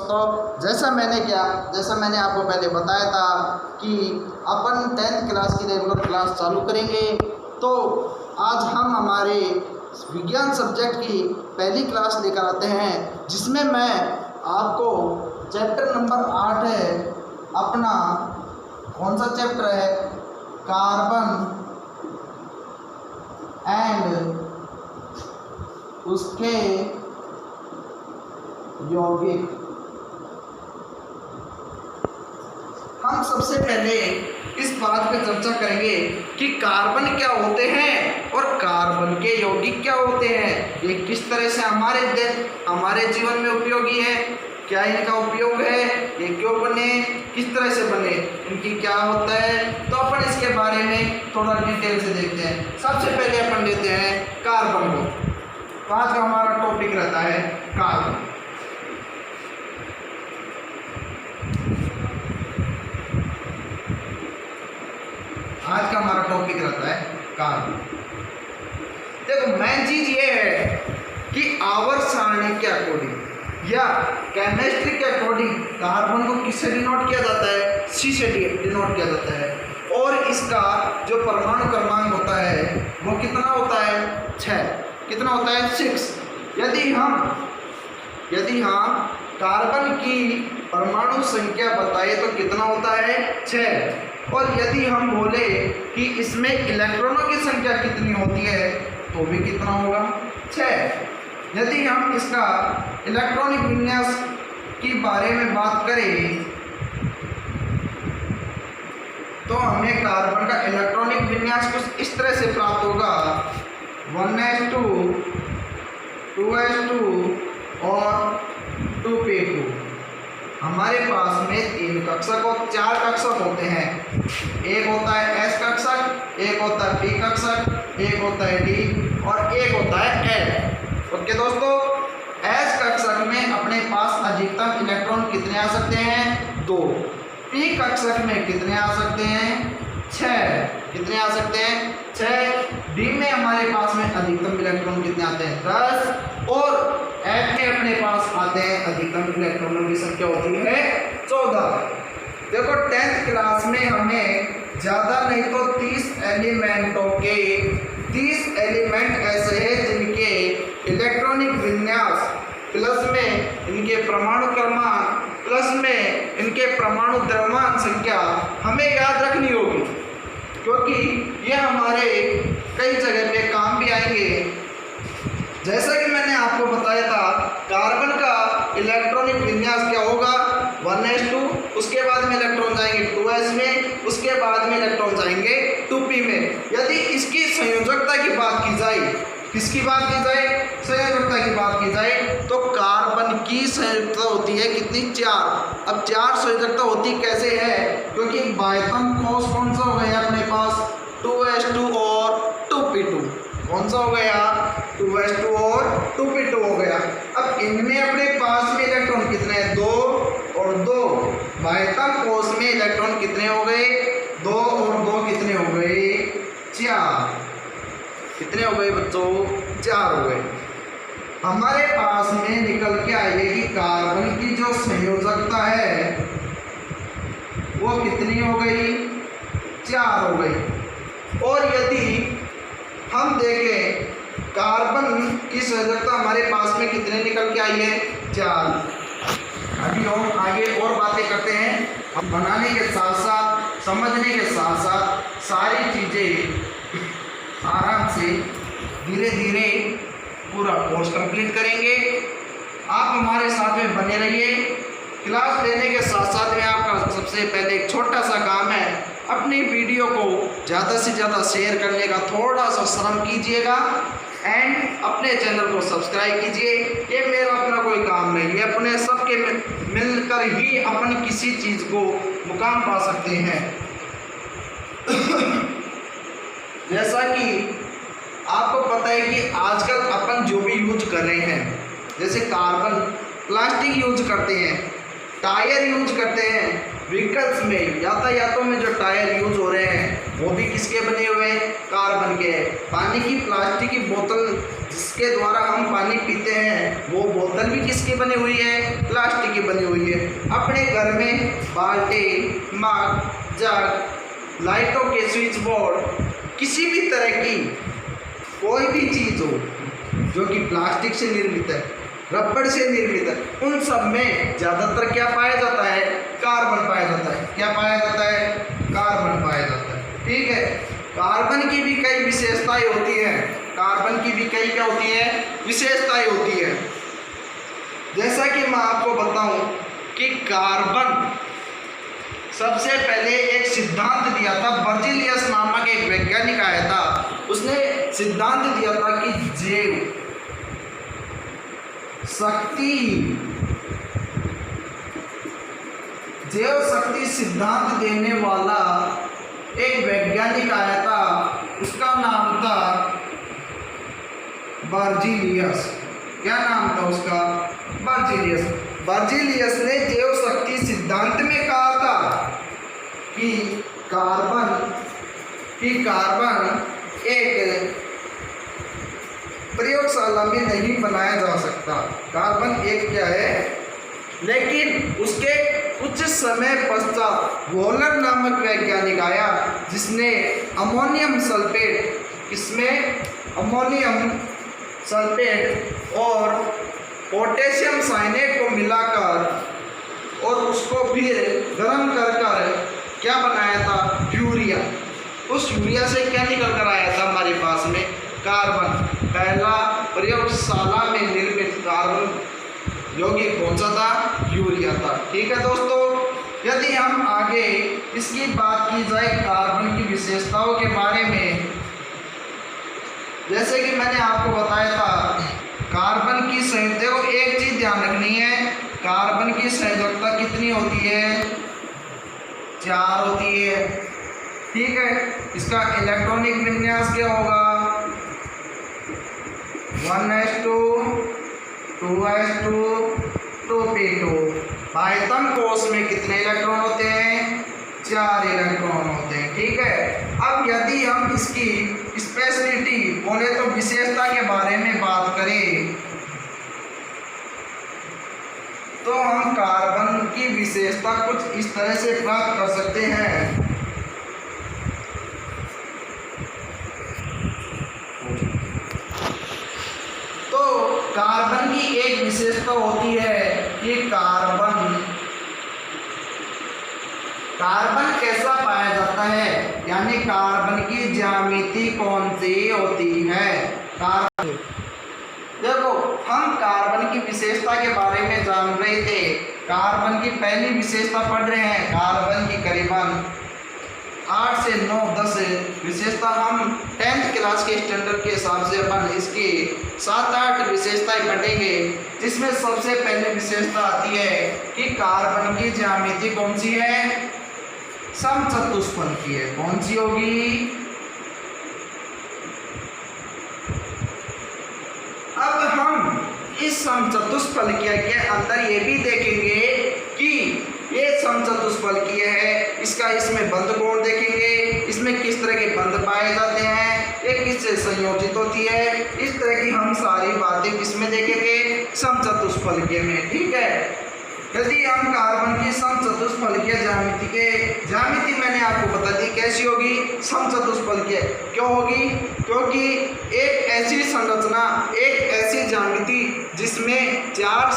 दोस्तों, जैसा मैंने आपको पहले बताया था कि अपन 10th क्लास की रेगुलर क्लास चालू करेंगे। तो आज हम हमारे विज्ञान सब्जेक्ट की पहली क्लास लेकर आते हैं, जिसमें मैं आपको चैप्टर नंबर 8 है अपना, कौन सा चैप्टर है, कार्बन एंड उसके यौगिक। हम सबसे पहले इस बात पे चर्चा करेंगे कि कार्बन क्या होते हैं और कार्बन के यौगिक क्या होते हैं, ये किस तरह से हमारे जीवन में उपयोगी है, क्या इनका उपयोग है, ये क्यों बने, किस तरह से बने, इनकी क्या होता है। तो अपन इसके बारे में थोड़ा डिटेल से देखते हैं। सबसे पहले अपन लेते हैं कार्बन को। तो आज का हमारा टॉपिक रहता है कार्बन। आज का हमारा टॉपिक रहता है कार्बन। देखो, मेन चीज ये है कि आवर्त सारणी के अकॉर्डिंग या केमिस्ट्री के अकॉर्डिंग कार्बन को किससे डिनोट किया जाता है, सी से डिनोट किया जाता है। और इसका जो परमाणु क्रमांक होता है वो कितना होता है, 6। कितना होता है, 6। यदि हम कार्बन की परमाणु संख्या बताए तो कितना होता है, 6। और यदि हम बोले कि इसमें इलेक्ट्रॉनों की संख्या कितनी होती है तो भी कितना होगा, 6। यदि हम इसका इलेक्ट्रॉनिक विन्यास के बारे में बात करें तो हमें कार्बन का इलेक्ट्रॉनिक विन्यास कुछ इस तरह से प्राप्त होगा, 1s2 2s2 और 2p2। हमारे पास में 3 कक्षक और 4 कक्षक होते हैं। एक होता है S कक्षक, एक होता है P कक्षक, एक होता है D और एक होता है L। ओके दोस्तों, S कक्षक में अपने पास अधिकतम इलेक्ट्रॉन कितने आ सकते हैं, 2। P कक्षक में कितने आ सकते हैं, 6। कितने आ सकते हैं, 6। D में हमारे पास में अधिकतम इलेक्ट्रॉन कितने आते हैं, 10। और F में अपने पास आते हैं अधिकतम इलेक्ट्रॉनों की संख्या होती है 14। देखो, 10th क्लास में हमें ज़्यादा नहीं तो 30 एलिमेंटों के 30 एलिमेंट ऐसे हैं जिनके इलेक्ट्रॉनिक विन्यास प्लस में इनके परमाणु क्रमांक प्लस में इनके परमाणु द्रव्यमान संख्या हमें याद रखनी होगी, क्योंकि ये हमारे कई जगह पे काम भी आएंगे। जैसा कि मैंने आपको बताया था, कार्बन का इलेक्ट्रॉनिक विन्यास क्या होगा, 1s2, उसके बाद में इलेक्ट्रॉन जाएंगे 2s में, उसके बाद में इलेक्ट्रॉन जाएंगे 2p में। यदि इसकी संयोजकता की बात की जाए, किसकी बात की जाए, संयोजकता की बात की जाए, तो कार्बन की संयोजकता होती है कितनी, 4। अब 4 संयोजकता होती कैसे है, क्योंकि बाह्यतम कोष कौन सा हो गया अपने पास, 2s2 और 2p2। कौन सा हो गया, 2s2 और 2p2 हो गया। अब इनमें अपने पास में इलेक्ट्रॉन कितने हैं, 2 और 2। बाह्यतम कोष में इलेक्ट्रॉन कितने हो गए, 2 और 2 कितने हो गए, 4। कितने हो गए बच्चों, 4 हो गए। हमारे पास में निकल के आएगी कार्बन की जो संयोजकता है वो कितनी हो गई, 4 हो गई। और यदि हम देखें कार्बन की संयोजकता हमारे पास में कितने निकल के आई है, 4। अभी हम आगे और बातें करते हैं। हम बनाने के साथ साथ, समझने के साथ साथ सारी चीज़ें आराम से धीरे धीरे पूरा कोर्स कंप्लीट करेंगे। आप हमारे साथ में बने रहिए। क्लास लेने के साथ साथ में आपका सबसे पहले एक छोटा सा काम है, अपनी वीडियो को ज़्यादा से ज़्यादा शेयर करने का थोड़ा सा श्रम कीजिएगा एंड अपने चैनल को सब्सक्राइब कीजिए। ये मेरा अपना कोई काम नहीं है, अपने सबके मिलकर ही अपन किसी चीज़ को मुकाम पा सकते हैं। जैसा कि आपको पता है कि आजकल अपन जो भी यूज कर रहे हैं, जैसे कार्बन, प्लास्टिक यूज करते हैं, टायर यूज करते हैं, व्हीकल्स में, यातायातों में जो टायर यूज हो रहे हैं वो भी किसके बने हुए हैं? कार्बन के। पानी की प्लास्टिक की बोतल जिसके द्वारा हम पानी पीते हैं वो बोतल भी किसकी बनी हुई है? प्लास्टिक की बनी हुई है। अपने घर में बाल्टी, मग, जग, लाइटों के स्विच बोर्ड, किसी भी तरह की कोई भी चीज़ हो जो कि प्लास्टिक से निर्मित है, रबड़ से निर्मित है, उन सब में ज़्यादातर क्या पाया जाता है? कार्बन पाया जाता है। क्या पाया जाता है? कार्बन पाया जाता है। ठीक है। कार्बन की भी कई विशेषताएं होती हैं। कार्बन की भी कई क्या होती है? विशेषताएं होती है। जैसा कि मैं आपको बताऊं कि कार्बन सबसे पहले एक सिद्धांत दिया था, बर्जीलियस नामक एक वैज्ञानिक आया था, उसने सिद्धांत दिया था कि जैव शक्ति सिद्धांत देने वाला एक वैज्ञानिक आया था, उसका नाम था बर्जीलियस। क्या नाम था उसका? बर्जीलियस। बर्जीलियस ने जैव शक्ति सिद्धांत में कहा था कि कार्बन एक प्रयोगशाला में नहीं बनाया जा सकता। कार्बन एक क्या है? लेकिन उसके कुछ समय पश्चात वॉलर नामक वैज्ञानिक आया जिसने अमोनियम सल्फेट, इसमें अमोनियम सल्फेट और पोटेशियम साइनेट को मिलाकर और उसको फिर गर्म कर क्या बनाया था? यूरिया। उस यूरिया से क्या निकल कर आया था हमारे पास में? कार्बन। पहला प्रयोगशाला में निर्मित कार्बन यौगिक कौन सा था? यूरिया था। ठीक है दोस्तों, यदि हम आगे इसकी बात की जाए कार्बन की विशेषताओं के बारे में, जैसे कि मैंने आपको बताया था कार्बन की संयोजकता को एक चीज ध्यान रखनी है, कार्बन की संयोजकता कितनी होती है? 4 होती है। ठीक है। इसका इलेक्ट्रॉनिक विन्यास क्या होगा? 1s2 2s2 2p2। आयतन कोश में कितने इलेक्ट्रॉन होते हैं? 4 इलेक्ट्रॉन होते हैं। ठीक है। अब यदि हम इसकी स्पेशलिटी बोले तो विशेषता के बारे में बात करें तो हम कार्बन की विशेषता कुछ इस तरह से प्राप्त कर सकते हैं। तो कार्बन की एक विशेषता होती है कि कार्बन कैसा पाया जाता है, यानी कार्बन की ज्यामिति कौन सी होती है? कार्बन, देखो हम कार्बन की विशेषता के बारे में जान रहे थे। कार्बन की पहली विशेषता पढ़ रहे हैं। कार्बन की करीबन 8 से 9 10 विशेषता हम 10th क्लास के स्टैंडर्ड के हिसाब से अपन इसकी 7-8 विशेषताएं पढ़ेंगे, जिसमें सबसे पहली विशेषता आती है कि कार्बन की ज्यामिति कौन सी है? समचतुष्फलकीय है। कौन सी होगी? अब हम इस समचतुष्फलकीय के अंदर ये भी देखेंगे कि ये समचतुष्फलकीय है, इसका इसमें बंध कोण देखेंगे, इसमें किस तरह के बंध पाए जाते हैं, ये किससे संयोजित होती है, इस तरह की हम सारी बातें किसमें देखेंगे? समचतुष्फलकीय में। ठीक है। यदि हम कार्बन की समचतुष्फलकीय ज्यामिति मैंने आपको बता दी कैसी होगी? समचतुष्फलकीय। क्यों होगी? क्योंकि एक ऐसी संरचना, एक ऐसी ज्यामिति जिसमें चार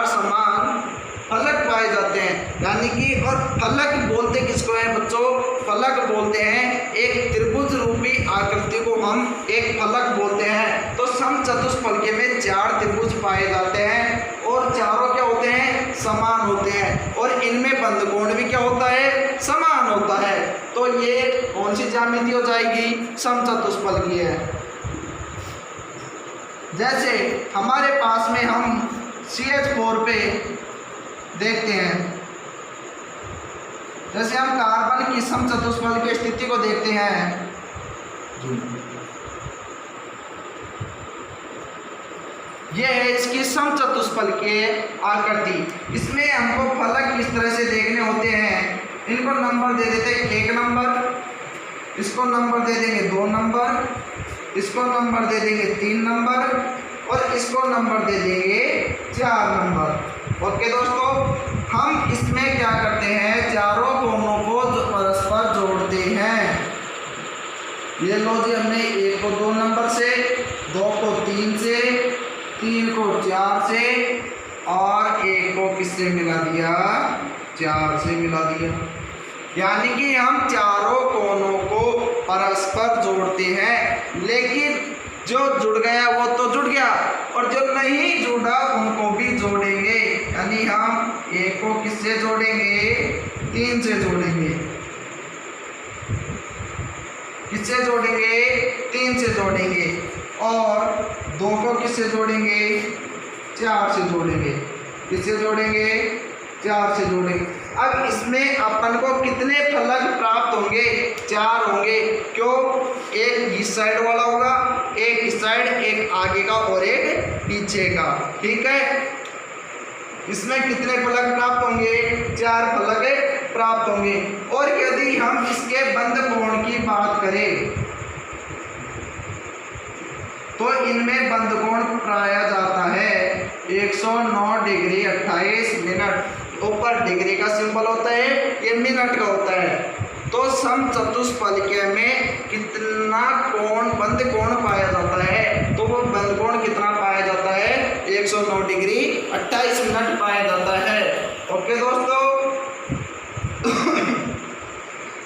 समान फलक पाए जाते हैं, यानी कि, और फलक बोलते किसको हैं बच्चों? फलक बोलते हैं एक त्रिभुज रूपी आकृति को हम एक फलक बोलते हैं। तो समचतुष्फलकीय में 4 त्रिभुज पाए जाते हैं और चारों क्या होते हैं? समान होते हैं, और इनमें बंध कोण भी क्या होता है? समान होता है। तो ये कौन सी ज्यामिति हो जाएगी? समचतुष्फलकीय है। जैसे हमारे पास में हम CH4 पे देखते हैं, जैसे हम कार्बन की समचतुष्फलकीय स्थिति को देखते हैं, यह है इसकी समचतुष्फलकीय आकृति। इसमें हमको फलक किस तरह से देखने होते हैं इनको नंबर दे देते हैं 1 नंबर, इसको नंबर दे देंगे 2 नंबर, इसको नंबर दे देंगे 3 नंबर और इसको नंबर दे देंगे 4 नंबर। ओके दोस्तों, हम इसमें क्या करते हैं, चारों कोनों को परस्पर जोड़ते हैं। ये लो जी, हमने 1 को 2 नंबर से, 2 को 3 से, 3 को 4 से और 1 को किससे मिला दिया, 4 से मिला दिया। यानी कि हम चारों कोनों को परस्पर जोड़ते हैं, लेकिन जो जुड़ गया वो तो जुड़ गया और जो नहीं जुड़ा उनको भी जोड़ेंगे। यानी हम 1 को किससे जोड़ेंगे, 3 से जोड़ेंगे। किससे जोड़ेंगे, 3 से जोड़ेंगे और 2 को किससे जोड़ेंगे, 4 से जोड़ेंगे। किससे जोड़ेंगे, 4 से जोड़ेंगे। अब इसमें अपन को कितने फलक प्राप्त होंगे, 4 होंगे। क्यों, एक इस साइड वाला होगा, एक इस साइड, एक आगे का और एक पीछे का। ठीक है, इसमें कितने फलक प्राप्त होंगे, 4 फलक प्राप्त होंगे। और यदि हम इसके बंद कोण की बात करें तो इनमें बंद कोण पाया जाता है 109 डिग्री 28 मिनट। ऊपर डिग्री का सिंबल होता है, ये मिनट का होता है। तो समचतुष्फलकीय में कितना कोण, बंद कोण पाया जाता है, तो वो बंद कोण कितना पाया जाता है, 109 डिग्री 28 मिनट पाया जाता है। ओके दोस्तों,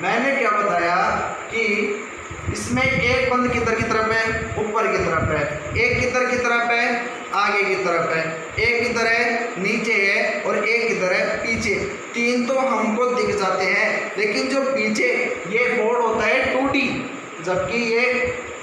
मैंने क्या बताया कि इसमें एक बंद किधर की तरफ है, ऊपर की तरफ है, एक किधर की तरफ है, आगे की तरफ है, एक किधर है, नीचे है और एक किधर है, पीछे। 3 तो हमको दिख जाते हैं, लेकिन जो पीछे ये बोर्ड होता है 2D, जबकि ये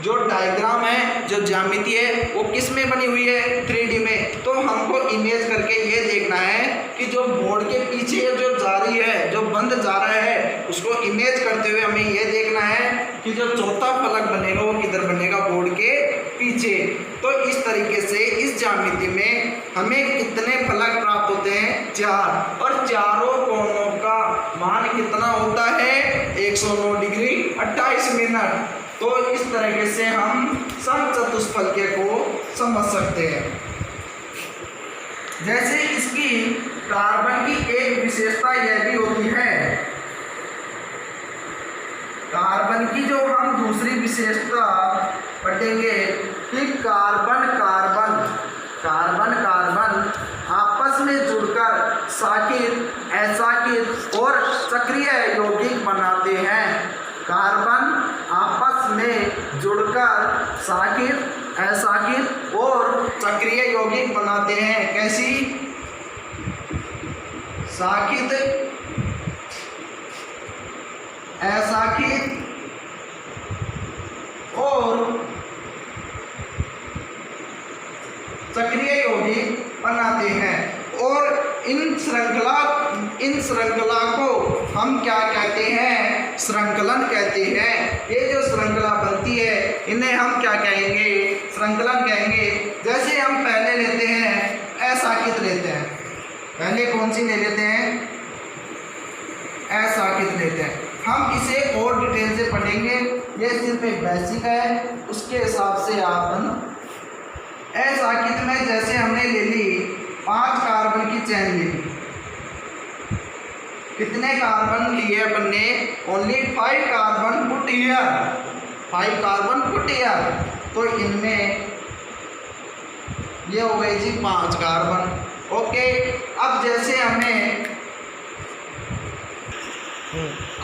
जो डायग्राम है, जो ज्यामिति है, वो किस में बनी हुई है, 3D में। तो हमको इमेज करके ये देखना है कि जो बोर्ड के पीछे जो जा रही है, जो बंद जा रहा है, उसको इमेज करते हुए हमें ये देखना है कि जो चौथा फलक बनेगा वो किधर बनेगा, बोर्ड के पीछे। तो इस तरीके से इस ज्यामिति में हमें कितने फलक प्राप्त होते हैं, 4, और चारों कोणों का मान कितना होता है, 109 डिग्री 28 मिनट। तो इस तरीके से हम समचतुष्फलकीय को समझ सकते हैं। जैसे इसकी कार्बन की एक विशेषता यह भी होती है, कार्बन की जो हम दूसरी विशेषता पढ़ेंगे कि कार्बन आपस में जुड़कर साकित, असाकित और चक्रीय यौगिक बनाते हैं। कार्बन आपस में जुड़कर साकित, असाकित और चक्रीय यौगिक बनाते हैं। कैसी, साकित, असाकित और चक्रीय यौगिक बनाते हैं। और इन श्रृंखला को हम क्या कहते हैं, श्रृंखलन कहते हैं। ये जो श्रृंखला बनती है इन्हें हम क्या कहेंगे, श्रृंखलन कहेंगे। जैसे हम पहले लेते हैं असाकित लेते हैं, पहले कौन सी ले लेते हैं, असाकित लेते हैं। हम इसे और डिटेल से पढ़ेंगे, ये सिर्फ एक बेसिक है, उसके हिसाब से आप असाकित में जैसे हमने ले ली 5 कार्बन की चैन ले ली। कितने कार्बन लिए अपन ने, only 5 carbon put here, 5 carbon put here. तो इनमें ये हो गई जी 5 कार्बन। ओके, अब जैसे हमें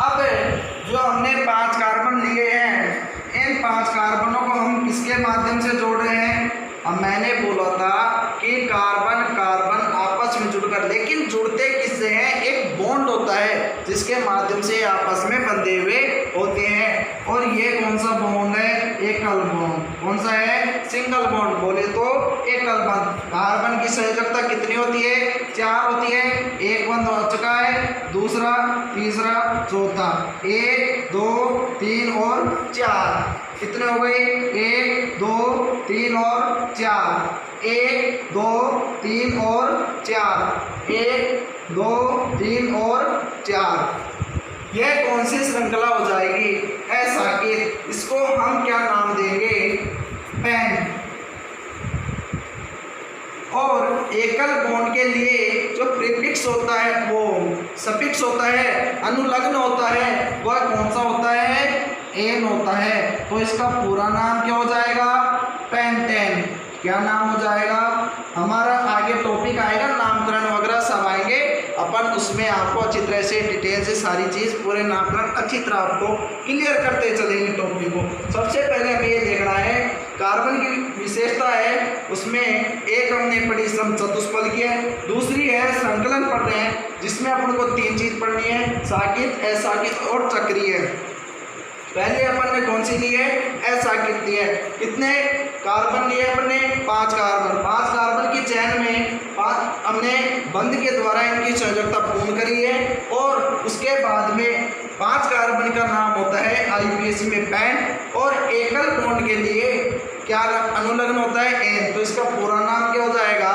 अब जो हमने 5 कार्बन लिए हैं, इन 5 कार्बनों को हम किसके माध्यम से जोड़ रहे हैं। अब मैंने बोला था कि कार्बन कार्बन आपस में जुड़कर, लेकिन जुड़ते किससे हैं, एक बॉन्ड होता है जिसके माध्यम से आपस में बंधे हुए होते हैं। और ये कौन सा बॉन्ड है, एकल बॉन्ड। कौन सा है, सिंगल बॉन्ड। बोले तो एकल बंध। कार्बन की संयोजकता कितनी होती है, 4 होती है। एक बंध हो चुका है, दूसरा, तीसरा, चौथा, 1 2 3 और 4। कितने हो गए, 1 2 3 और 4, 1 2 3 और 4, 1 2 3 और 4। यह कौन सी श्रृंखला हो जाएगी? असाकित। इसको हम क्या नाम देंगे? पेन। और एकल बॉन्ड के लिए जो प्रीफिक्स होता है, वो सफिक्स होता है, अनुलग्न होता है, वह कौन सा होता है? एन होता है। तो इसका पूरा नाम क्या हो जाएगा? पेंटेन। क्या नाम हो जाएगा? हमारा आगे टॉपिक आएगा, नामकरण वगैरह सब आएंगे अपन, उसमें आपको अच्छी तरह से डिटेल से सारी चीज़ पूरे नामकरण अच्छी तरह आपको क्लियर करते चलेंगे टॉपिक को। सबसे पहले हमें ये देखना है कार्बन की विशेषता है, उसमें एक हमने पढ़ी समचतुष्फल की है, दूसरी है संकलन पढ़ रहे हैं जिसमें अपन को 3 चीज़ पढ़नी है, साकित, असाकित और चक्रीय। पहले अपन ने कौन सी ली है? असाकित ली है। कितने कार्बन लिए अपन ने? 5 कार्बन। 5 कार्बन की चेन में 5 हमने बंध के द्वारा इनकी संयोजकता पूर्ण करी है, और उसके बाद में 5 कार्बन का नाम होता है आईपीएसी में पेन, और एकल बॉन्ड के लिए क्या अनुलग्न होता है? एन। तो इसका पूरा नाम क्या हो जाएगा?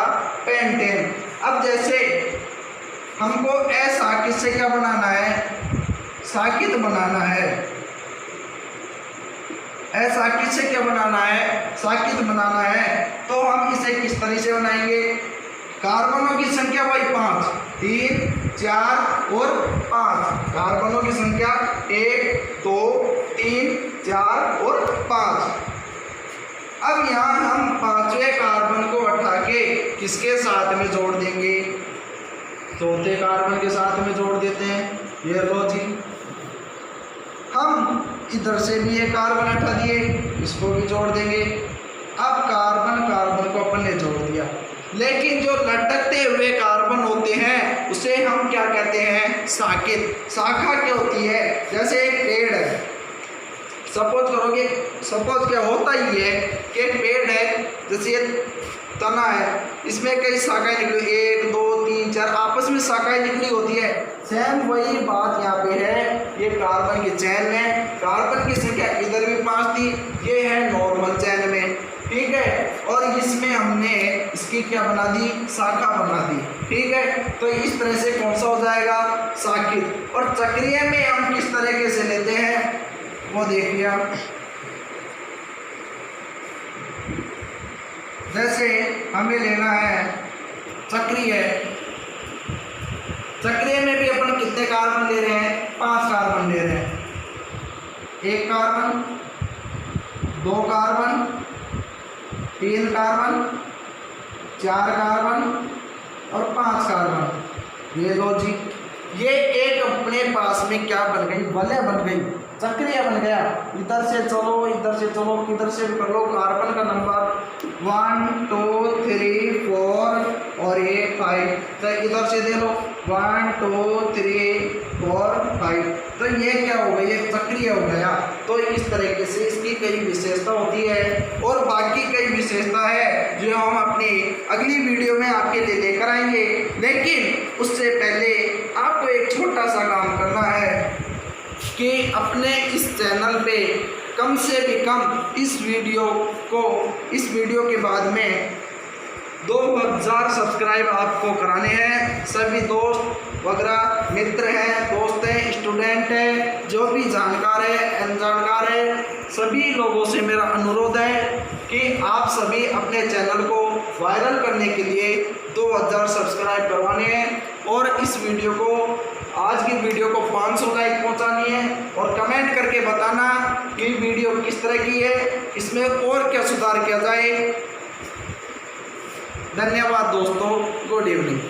पेंटेन। अब जैसे हमको असाकित से क्या बनाना है? साकित बनाना है। असाकित से क्या बनाना है? साकित बनाना है। तो हम इसे किस तरह से बनाएंगे? कार्बनों की संख्या भाई 5, 3, 4 और 5। कार्बनों की संख्या 1, 2, 3, 4 और 5। अब यहाँ हम 5वें कार्बन को उठा के किसके साथ में जोड़ देंगे? चौथे कार्बन के साथ में जोड़ देते हैं। ये लो जी, हम इधर से भी एक कार्बन हटा दिए, इसको भी जोड़ देंगे। अब कार्बन कार्बन को अपन ने जोड़ दिया, लेकिन जो लटकते हुए कार्बन होते हैं उसे हम क्या कहते हैं? साकित। शाखा क्या होती है? जैसे एक पेड़ है, सपोज क्या होता ही है कि एक पेड़ है, जैसे ये तना है, इसमें कई शाखाएं निकली, 1, 2, 3, 4 आपस में शाखाएं निकली होती है। सेम वही बात यहाँ पे है। ये कार्बन की चेन में कार्बन की संख्या इधर भी 5 थी, ये है नॉर्मल चेन में, ठीक है। और इसमें हमने इसकी क्या बना दी? शाखा बना दी, ठीक है। तो इस तरह से कौन सा हो जाएगा? साकित। और चक्रीय में हम किस तरीके से लेते हैं वो देखिए आप। जैसे हमें लेना है चक्रीय, चक्रीय में भी अपन कितने कार्बन ले रहे हैं? 5 कार्बन ले रहे हैं। 1 कार्बन, 2 कार्बन, 3 कार्बन, 4 कार्बन और 5 कार्बन। ये लो जी, ये एक अपने पास में क्या बन गई? वलय बन गई, चक्रीय बन गया। इधर से चलो, इधर से चलो, इधर से कर लो। कार्बन का नंबर 1, 2, 3, 4 और 1, 5। तो इधर से दे लो 1, 2, 3, 4, 5। तो ये क्या हो गया? ये चक्रीय हो गया। तो इस तरीके से इसकी कई विशेषता होती है, और बाकी कई विशेषता है जो हम अपनी अगली वीडियो में आपके लिए लेकर आएंगे। लेकिन उससे पहले आपको एक छोटा सा काम करना है कि अपने इस चैनल पे कम से भी कम इस वीडियो के बाद में 2000 सब्सक्राइब आपको कराने हैं। सभी दोस्त वगैरह, मित्र हैं, दोस्त हैं, स्टूडेंट हैं, जो भी जानकार है, अनजानकार है, सभी लोगों से मेरा अनुरोध है कि आप सभी अपने चैनल को वायरल करने के लिए 2000 सब्सक्राइब करवाने हैं, और इस वीडियो को, आज की वीडियो को 500 लाइक पहुंचानी है, और कमेंट करके बताना कि वीडियो किस तरह की है, इसमें और क्या सुधार किया जाए। धन्यवाद दोस्तों, गुड इवनिंग।